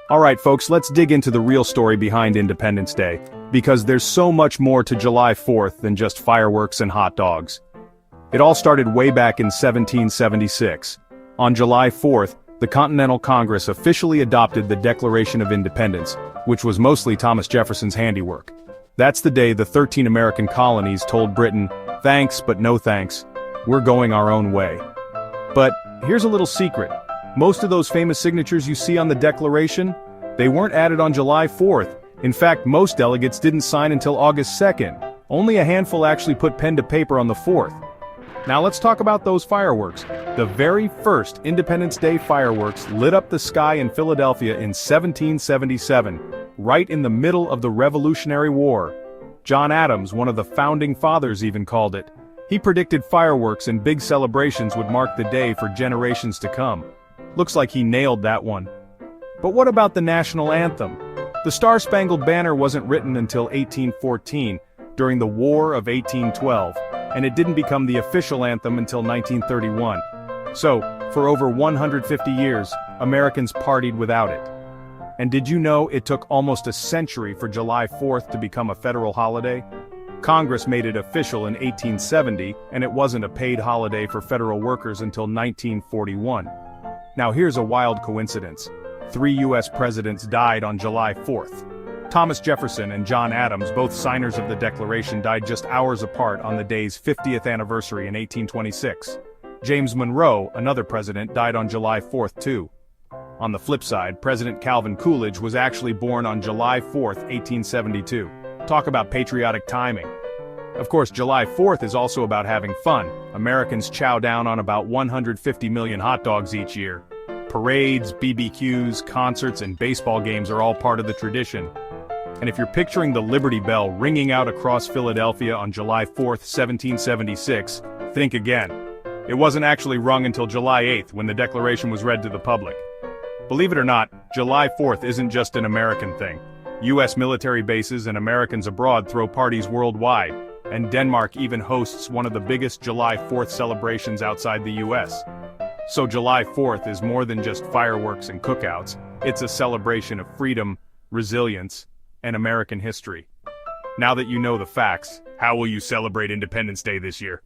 Alright folks, let's dig into the real story behind Independence Day, because there's so much more to July 4th than just fireworks and hot dogs. It all started way back in 1776. On July 4th, the Continental Congress officially adopted the Declaration of Independence, which was mostly Thomas Jefferson's handiwork. That's the day the 13 American colonies told Britain, "Thanks, but no thanks. We're going our own way." But here's a little secret. Most of those famous signatures you see on the Declaration, they weren't added on July 4th. In fact, most delegates didn't sign until August 2nd. Only a handful actually put pen to paper on the 4th. Now let's talk about those fireworks. The very first Independence Day fireworks lit up the sky in Philadelphia in 1777, right in the middle of the Revolutionary War. John Adams, one of the founding fathers, even called it. He predicted fireworks and big celebrations would mark the day for generations to come. Looks like he nailed that one. But what about the national anthem? The Star-Spangled Banner wasn't written until 1814, during the War of 1812, and it didn't become the official anthem until 1931. So, for over 150 years, Americans partied without it. And did you know it took almost a century for July 4th to become a federal holiday? Congress made it official in 1870, and it wasn't a paid holiday for federal workers until 1941. Now here's a wild coincidence. 3 U.S. presidents died on July 4th. Thomas Jefferson and John Adams, both signers of the Declaration, died just hours apart on the day's 50th anniversary in 1826. James Monroe, another president, died on July 4th too. On the flip side, President Calvin Coolidge was actually born on July 4th, 1872. Talk about patriotic timing. Of course, July 4th is also about having fun. Americans chow down on about 150 million hot dogs each year. Parades, BBQs, concerts, and baseball games are all part of the tradition. And if you're picturing the Liberty Bell ringing out across Philadelphia on July 4th, 1776, think again. It wasn't actually rung until July 8th when the Declaration was read to the public. Believe it or not, July 4th isn't just an American thing. U.S. military bases and Americans abroad throw parties worldwide, and Denmark even hosts one of the biggest July 4th celebrations outside the U.S. So July 4th is more than just fireworks and cookouts. It's a celebration of freedom, resilience, and American history. Now that you know the facts, how will you celebrate Independence Day this year?